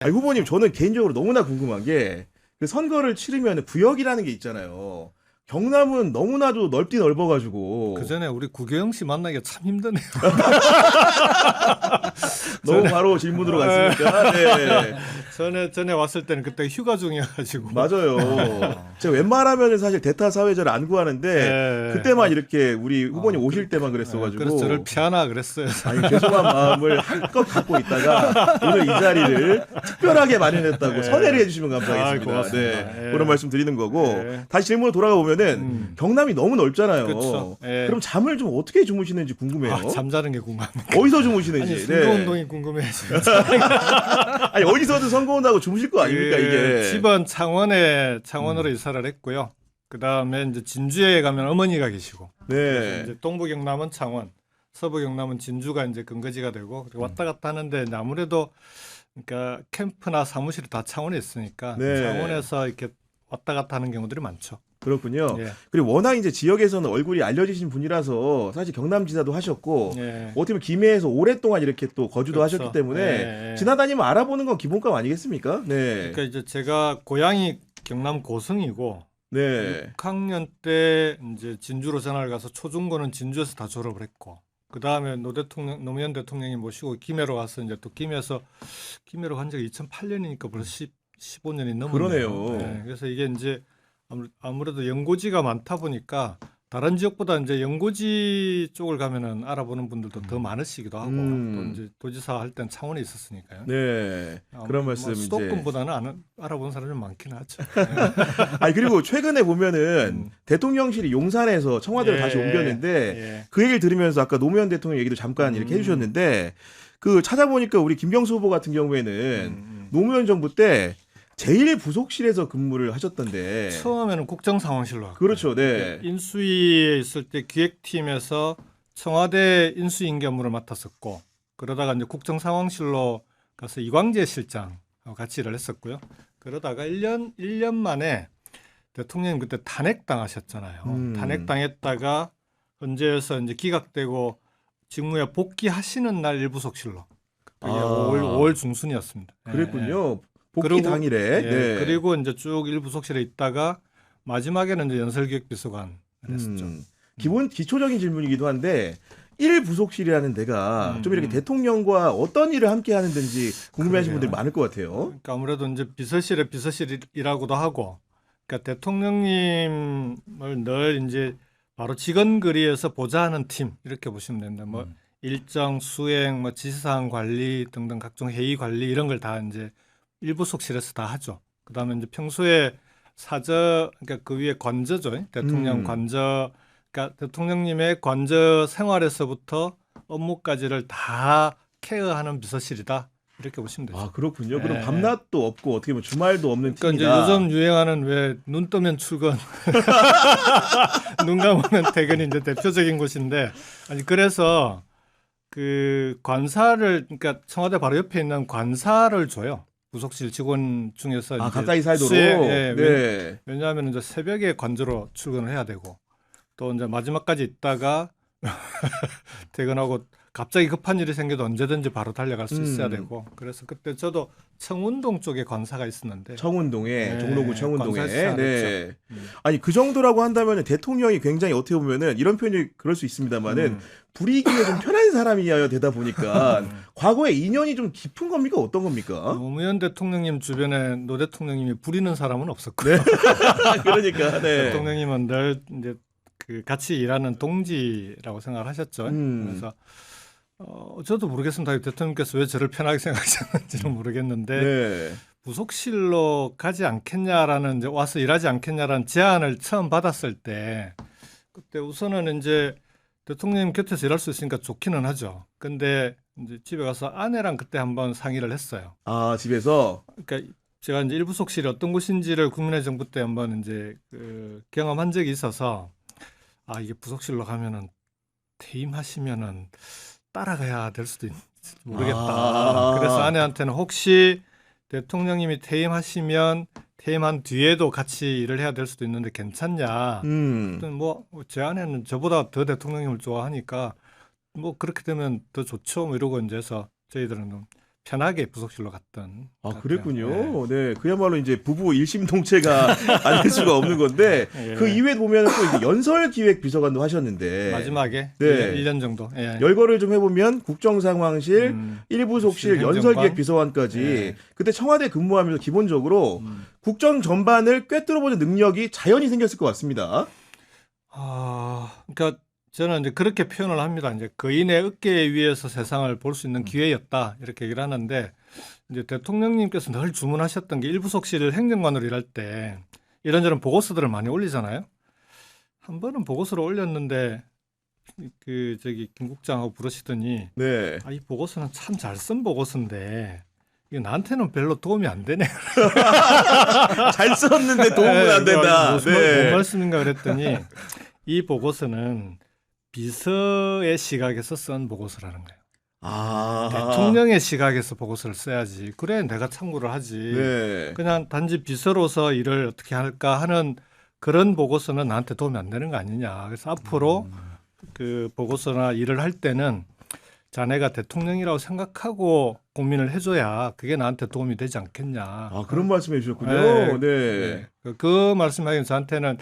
아니, 후보님 저는 개인적으로 너무나 궁금한 게 그 선거를 치르면 구역이라는 게 있잖아요. 경남은 너무나도 넓디 넓어가지고 그 전에 우리 구교영 씨 만나기가 참 힘드네요. 너무 바로 질문으로 갔으니까. 네. 전에 왔을 때는 그때 휴가 중이어가지고. 맞아요. 제가 웬만하면 사실 대타 사회자를 안 구하는데 네. 그때만 이렇게 우리 후보님 오실 때만 그랬어가지고. 그래서 저를 피하나 그랬어요. 아니, 죄송한 마음을 한껏 갖고 있다가 오늘 이 자리를 특별하게 마련했다고 네. 선회를 해주시면 감사하겠습니다. 고맙습니다. 네. 네. 그런 말씀 드리는 거고 네. 다시 질문으로 돌아가 보면은 경남이 너무 넓잖아요. 그렇죠. 네. 그럼 잠을 좀 어떻게 주무시는지 궁금해요. 잠자는 게 궁금합니다. 어디서 주무시는지. 아니, 선거운동이 궁금해요. 아니 어디서든 선거운동하고 주무실 거 아닙니까 이게. 집은 창원으로 이사를 했고요. 그 다음에 이제 진주에 가면 어머니가 계시고, 네. 이제 동부 경남은 창원, 서부 경남은 진주가 이제 근거지가 되고 그리고 왔다 갔다 하는데 이제 아무래도 그러니까 캠프나 사무실이 다 창원에 있으니까 네. 창원에서 이렇게 왔다 갔다 하는 경우들이 많죠. 그렇군요. 예. 그리고 워낙 이제 지역에서는 얼굴이 알려지신 분이라서 사실 경남지사도 하셨고 예. 어떻게 보면 김해에서 오랫동안 이렇게 또 거주도 그렇죠. 하셨기 때문에 예, 예. 지나다니면 알아보는 건 기본값 아니겠습니까? 네. 그러니까 이제 제가 고향이 경남 고성이고 네. 6학년 때 이제 진주로 전학을 가서 초중고는 진주에서 다 졸업을 했고 그 다음에 노무현 대통령이 모시고 김해로 가서 이제 또 김해로 간 지가 2008년이니까 벌써 15년이 넘었네요. 그러네요. 네, 그래서 이게 이제 아무래도 연고지가 많다 보니까 다른 지역보다 이제 연고지 쪽을 가면은 알아보는 분들도 더 많으시기도 하고 또 이제 도지사 할 땐 창원에 있었으니까요. 네. 그런 말씀 이제. 수도권보다는 알아보는 사람이 많긴 하죠. 아니 그리고 최근에 보면은 대통령실이 용산에서 청와대로 예, 다시 옮겼는데 예. 그 얘기를 들으면서 아까 노무현 대통령 얘기도 잠깐 이렇게 해주셨는데 그 찾아보니까 우리 김경수 후보 같은 경우에는 노무현 정부 때 제1부속실에서 근무를 하셨던데. 처음에는 국정상황실로 왔고요. 그렇죠. 네. 인수위에 있을 때 기획팀에서 청와대 인수인계 업무를 맡았었고 그러다가 이제 국정상황실로 가서 이광재 실장하고 같이 일을 했었고요. 그러다가 1년 만에 대통령님 그때 탄핵당하셨잖아요. 탄핵당했다가 헌재에서 이제 기각되고 직무에 복귀하시는 날 일부속실로. 그게 5월 중순이었습니다. 그랬군요. 복귀 그리고, 당일에. 예, 네. 그리고 이제 쭉 일부속실에 있다가 마지막에는 이제 연설기획비서관을 했었죠. 기초적인 질문이기도 한데 1부속실이라는 데가 좀 이렇게 대통령과 어떤 일을 함께 하는 데인지 궁금해하시는 분들이 많을 것 같아요. 그러니까 아무래도 이제 비서실이라고도 하고, 그러니까 대통령님을 늘 이제 바로 직원거리에서 보좌하는 팀 이렇게 보시면 됩니다. 뭐 일정 수행, 뭐 지시사항 관리 등등 각종 회의 관리 이런 걸 다 이제 일부속실에서 다 하죠. 그다음에 이제 평소에 그러니까 그 위에 관저죠. 대통령 관저, 그러니까 대통령님의 관저 생활에서부터 업무까지를 다 케어하는 비서실이다. 이렇게 보시면 되죠. 아 그렇군요. 네. 그럼 밤낮도 없고 어떻게 보면 주말도 없는 그러니까 팀이다. 이제 요즘 유행하는 왜 눈 뜨면 출근, 눈 감으면 퇴근이 이제 대표적인 곳인데, 아니 그래서 그 관사를, 그러니까 청와대 바로 옆에 있는 관사를 줘요. 부속실 직원 중에서 이제 가까이 살도록. 예, 네. 왜냐하면 이제 새벽에 관저로 출근을 해야 되고 또 이제 마지막까지 있다가 퇴근하고 갑자기 급한 일이 생겨도 언제든지 바로 달려갈 수 있어야 되고 그래서 그때 저도 청운동 쪽에 관사가 있었는데 청운동에 네, 종로구 청운동에. 관사에서 네. 아니 그 정도라고 한다면 대통령이 굉장히 어떻게 보면은 이런 표현이 그럴 수 있습니다만은 불이기에 좀 편한 사람이어야 되다 보니까 과거에 인연이 좀 깊은 겁니까 어떤 겁니까? 노무현 대통령님 주변에 노 대통령님이 부리는 사람은 없었고요. 네. 그러니까 네. 대통령님은 늘 이제 그 같이 일하는 동지라고 생각을 하셨죠. 그래서 저도 모르겠습니다. 대통령께서 왜 저를 편하게 생각하셨는지는 모르겠는데 네. 부속실로 가지 않겠냐라는 이제 와서 일하지 않겠냐라는 제안을 처음 받았을 때 그때 우선은 이제 대통령님 곁에서 일할 수 있으니까 좋기는 하죠. 근데 이제 집에 가서 아내랑 그때 한번 상의를 했어요. 아 집에서. 그러니까 제가 이제 일부속실이 어떤 곳인지를 국민의 정부 때 한번 이제 경험한 적이 있어서 이게 부속실로 가면은 퇴임하시면은 따라가야 될 수도 모르겠다. 그래서 아내한테는 혹시 대통령님이 퇴임하시면 퇴임한 뒤에도 같이 일을 해야 될 수도 있는데 괜찮냐. 뭐 제 아내는 저보다 더 대통령님을 좋아하니까 뭐 그렇게 되면 더 좋죠. 뭐 이러고 이제 해서 저희들은 편하게 부속실로 갔던. 아, 것 같아요. 그랬군요. 네. 그야말로 이제 부부 일심동체가 아닐 수가 없는 건데, 예. 그 이외에 보면 또 이제 연설기획비서관도 하셨는데, 마지막에 네. 1년 정도. 예. 열거를 좀 해보면 국정상황실, 음, 일부속실, 행정관. 연설기획비서관까지 예. 그때 청와대 근무하면서 기본적으로 국정 전반을 꿰뚫어보는 능력이 자연히 생겼을 것 같습니다. 그러니까 저는 이제 그렇게 표현을 합니다. 이제 거인의 어깨 위에서 세상을 볼 수 있는 기회였다 이렇게 얘기를 하는데 이제 대통령님께서 늘 주문하셨던 게 일부속실 행정관으로 일할 때 이런저런 보고서들을 많이 올리잖아요. 한 번은 보고서를 올렸는데 그 저기 김 국장하고 부르시더니 네. 이 보고서는 참 잘 쓴 보고서인데 이게 나한테는 별로 도움이 안 되네. 잘 썼는데 도움은 안 된다. 무슨 네. 뭔 말씀인가 그랬더니 이 보고서는 비서의 시각에서 쓴 보고서라는 거예요. 대통령의 시각에서 보고서를 써야지. 그래 내가 참고를 하지. 네. 그냥 단지 비서로서 일을 어떻게 할까 하는 그런 보고서는 나한테 도움이 안 되는 거 아니냐. 그래서 앞으로 그 보고서나 일을 할 때는 자네가 대통령이라고 생각하고 고민을 해줘야 그게 나한테 도움이 되지 않겠냐. 그런 말씀해 주셨군요. 네. 네. 그 말씀하기는 저한테는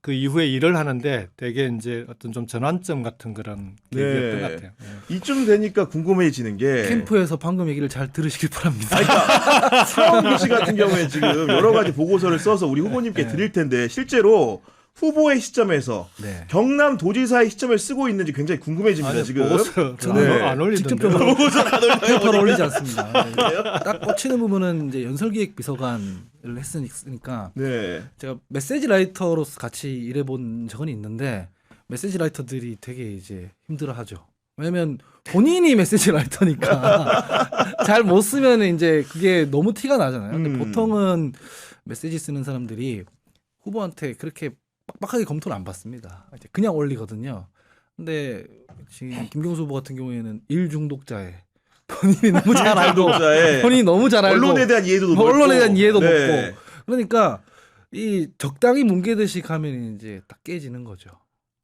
그 이후에 일을 하는데 되게 이제 어떤 좀 전환점 같은 그런 계기였던 것 같아요. 이쯤 되니까 궁금해지는 게 캠프에서 방금 얘기를 잘 들으시길 바랍니다. 그러니까 차원규 씨 같은 경우에 지금 여러 가지 보고서를 써서 우리 후보님께 드릴 텐데 실제로 후보의 시점에서 네. 경남 도지사의 시점을 쓰고 있는지 굉장히 궁금해집니다. 지금. 보고서 네. 안 올리던데. 직접적으로 페이퍼를 올리지 않습니다. 네. 그래요? 딱 꽂히는 부분은 이제 연설기획 비서관을 했으니까 네. 제가 메시지 라이터로서 같이 일해본 적은 있는데 메시지 라이터들이 되게 이제 힘들어하죠. 왜냐면 본인이 메시지 라이터니까 잘 못 쓰면 이제 그게 너무 티가 나잖아요. 근데 보통은 메시지 쓰는 사람들이 후보한테 그렇게 빡빡하게 검토를 안 받습니다. 이제 그냥 올리거든요. 근데 지금 김경수 후보 같은 경우에는 일 중독자에 본인이 너무 잘 알고 독자의 본인이 너무 잘 알고 언론에 대한 이해도 높고 언론에 대한 이해도 네. 높고 그러니까 이 적당히 뭉개듯이 가면 이제 딱 깨지는 거죠.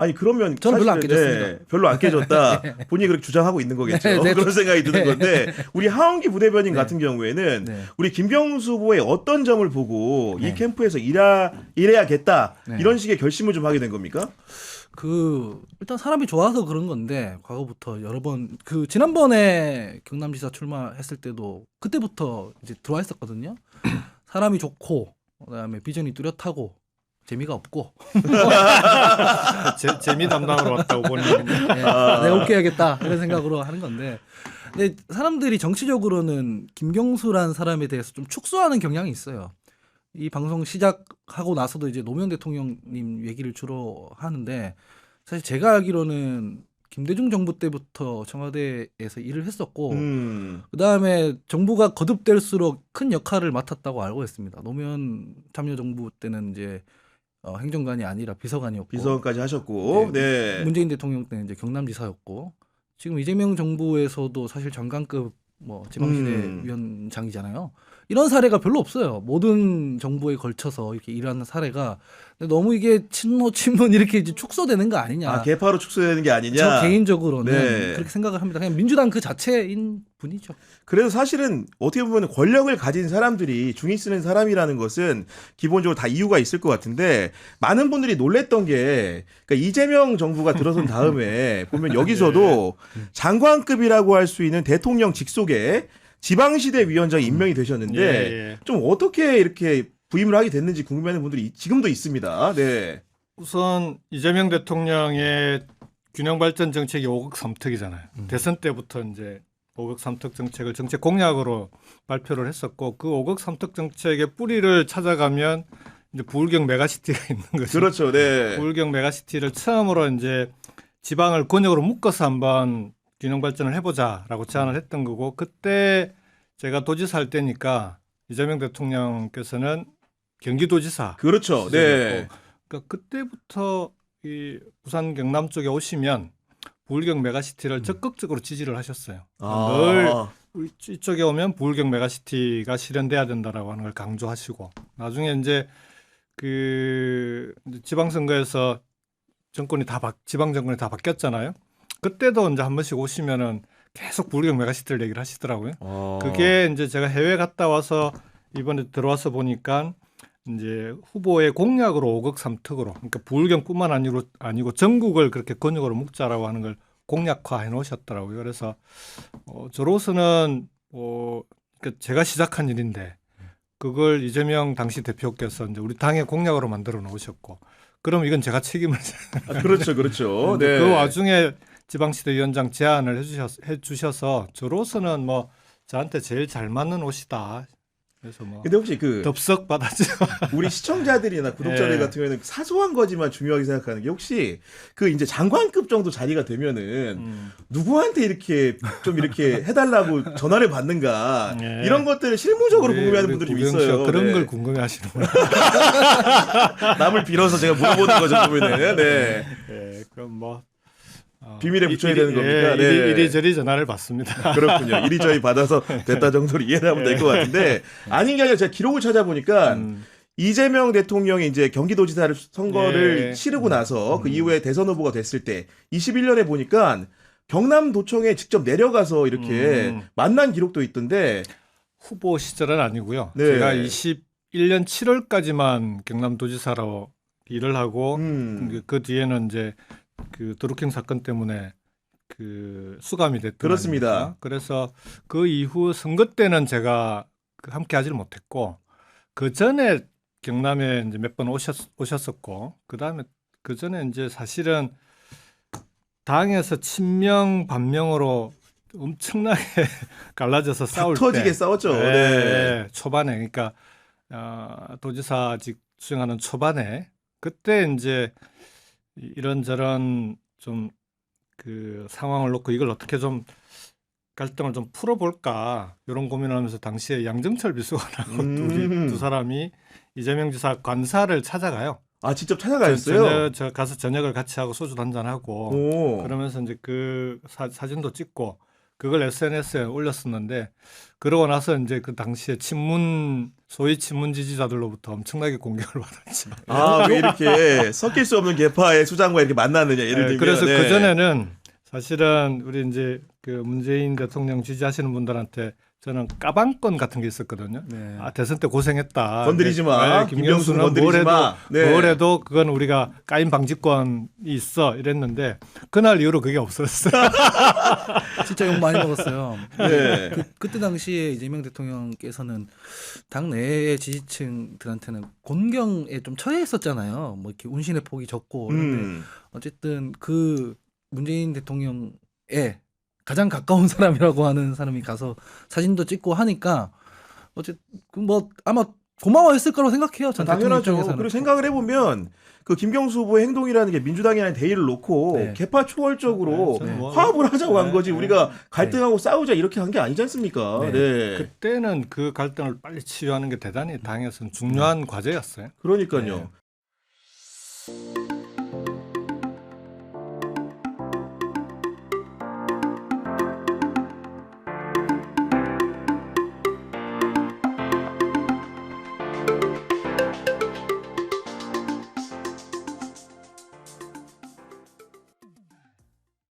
아니 그러면 저는 별로 안 사실은, 깨졌습니다. 별로 안 깨졌다. 본인이 그렇게 주장하고 있는 거겠죠. 네, 네. 그런 생각이 드는 건데 우리 하원기 부대변인 네. 같은 경우에는 네. 우리 김경수 후보의 어떤 점을 보고 이 네. 캠프에서 일해야겠다 네. 이런 식의 결심을 좀 하게 된 겁니까? 일단 사람이 좋아서 그런 건데 과거부터 여러 번 지난번에 경남지사 출마했을 때도 그때부터 이제 들어와 있었거든요. 사람이 좋고 그다음에 비전이 뚜렷하고 재미가 없고 재미 담당으로 왔다고 보는 네, 내가 웃겨야겠다 이런 생각으로 하는 건데 근데 사람들이 정치적으로는 김경수라는 사람에 대해서 좀 축소하는 경향이 있어요. 이 방송 시작하고 나서도 이제 노무현 대통령님 얘기를 주로 하는데 사실 제가 알기로는 김대중 정부 때부터 청와대에서 일을 했었고 그다음에 정부가 거듭될수록 큰 역할을 맡았다고 알고 있습니다. 노무현 참여정부 때는 이제 행정관이 아니라 비서관이었고 비서관까지 하셨고 네. 문재인 대통령 때는 이제 경남지사였고 지금 이재명 정부에서도 사실 장관급 지방시대 위원장이잖아요. 이런 사례가 별로 없어요. 모든 정부에 걸쳐서 이렇게 일하는 사례가 근데 너무 이게 친문 이렇게 이제 축소되는 거 아니냐. 개파로 축소되는 게 아니냐. 저 개인적으로는 네. 그렇게 생각을 합니다. 그냥 민주당 그 자체인 분이죠. 그래서 사실은 어떻게 보면 권력을 가진 사람들이 중이 쓰는 사람이라는 것은 기본적으로 다 이유가 있을 것 같은데 많은 분들이 놀랬던 게 그러니까 이재명 정부가 들어선 다음에 보면 여기서도 장관급이라고 할 수 있는 대통령 직속에 지방시대 위원장이 임명이 되셨는데 예. 좀 어떻게 이렇게 부임을 하게 됐는지 궁금해하는 분들이 지금도 있습니다. 네. 우선 이재명 대통령의 균형 발전 정책이 5급 3특이잖아요. 대선 때부터 이제 5급 3특 정책을 정책 공약으로 발표를 했었고 그 5급 3특 정책의 뿌리를 찾아가면 이제 부울경 메가시티가 있는 거죠. 그렇죠. 네. 부울경 메가시티를 처음으로 이제 지방을 권역으로 묶어서 한번 균형 발전을 해보자라고 제안을 했던 거고 그때 제가 도지사 할 때니까 이재명 대통령께서는 경기도지사 그렇죠. 네. 그러니까 그때부터 이 부산 경남 쪽에 오시면 부울경 메가시티를 적극적으로 지지를 하셨어요. 늘 이쪽에 오면 부울경 메가시티가 실현돼야 된다라고 하는 걸 강조하시고 나중에 이제 그 지방선거에서 지방 정권이 다 바뀌었잖아요. 그때도 이제 한 번씩 오시면은 계속 불경 메가시티를 얘기를 하시더라고요. 아. 그게 이제 제가 해외 갔다 와서 이번에 들어와서 보니까 이제 후보의 공약으로 5극 3특으로 그러니까 부울경뿐만 아니고 전국을 그렇게 권역으로 묶자라고 하는 걸 공약화해 놓으셨더라고요. 그래서 저로서는 그러니까 제가 시작한 일인데 그걸 이재명 당시 대표께서 이제 우리 당의 공약으로 만들어 놓으셨고 그럼 이건 제가 책임을 그렇죠, 그렇죠. 네. 그 와중에 지방시도위원장 제안을 해주셔서 저로서는 뭐 저한테 제일 잘 맞는 옷이다. 그래서 뭐 근데 혹시 그 덥석 받았죠. 우리 시청자들이나 구독자들 예. 같은 경우에는 사소한 거지만 중요하게 생각하는 게 혹시 그 이제 장관급 정도 자리가 되면은 누구한테 이렇게 좀 이렇게 해달라고 전화를 받는가 예. 이런 것들을 실무적으로 궁금해하는 분들이 좀 구경 씨가 있어요. 그런 네. 걸 궁금해하시는구나. 남을 빌어서 제가 물어보는 거죠 보면은. 네. 예, 그럼 뭐 비밀에 붙여야 되는 겁니까? 네. 이리저리 전화를 받습니다. 그렇군요. 이리저리 받아서 됐다 정도로 이해하면 될 것 같은데 아닌 게 아니라 제가 기록을 찾아보니까 이재명 대통령이 이제 경기도지사를 선거를 예. 치르고 나서 그 이후에 대선 후보가 됐을 때 21년에 보니까 경남도청에 직접 내려가서 이렇게 만난 기록도 있던데 후보 시절은 아니고요. 네. 제가 21년 7월까지만 경남도지사로 일을 하고 그 뒤에는 이제 그 드루킹 사건 때문에 그 수감이 됐던 그렇습니다. 아닙니까? 그래서 그 이후 선거 때는 제가 함께 하지를 못했고 그 전에 경남에 이제 몇 번 오셨었고 그다음에 그 전에 이제 사실은 당에서 친명 반명으로 엄청나게 갈라져서 싸울 때 터지게 싸웠죠. 네, 네. 초반에 그러니까 도지사직 수행하는 초반에 그때 이제 이런저런 좀 그 상황을 놓고 이걸 어떻게 좀 갈등을 좀 풀어볼까 이런 고민을 하면서 당시에 양정철 비서관하고 우리 두 사람이 이재명 지사 관사를 찾아가요. 아 직접 찾아가셨어요? 저 가서 저녁을 같이 하고 소주 한잔 하고 오. 그러면서 이제 그 사진도 찍고 그걸 SNS에 올렸었는데 그러고 나서 이제 그 당시에 소위 친문 지지자들로부터 엄청나게 공격을 받았죠. 아, 왜 이렇게 섞일 수 없는 계파의 수장과 이렇게 만났느냐 예를 들면. 그래서 네. 그 전에는 사실은 우리 이제 그 문재인 대통령 지지하시는 분들한테 저는 까방권 같은 게 있었거든요. 네. 대선 때 고생했다. 건드리지 마. 김경수는 건드리지 마. 네. 뭘 해도 그건 우리가 까임 방지권이 있어 이랬는데 그날 이후로 그게 없어졌어요. 진짜 욕 많이 먹었어요. 네. 그때 당시에 이재명 대통령께서는 당 내의 지지층들한테는 곤경에 좀 처해있었잖아요. 뭐 이렇게 운신의 폭이 적고. 그런데 어쨌든 그 문재인 대통령의 가장 가까운 사람이라고 하는 사람이 가서 사진도 찍고 하니까 어쨌든 뭐 아마 고마워했을 거라고 생각해요. 전 대통령 당연하죠. 입장에서는. 그리고 생각을 해보면 그 김경수 후보의 행동이라는 게 민주당이 하는 대의를 놓고 네. 계파 초월적으로 저는 뭐- 화합을 하자고 한 거지. 네. 우리가 갈등하고 싸우자 이렇게 한 게 아니지 않습니까? 네. 네. 그때는 그 갈등을 빨리 치유하는 게 대단히 당에서는 중요한 과제였어요. 그러니까요.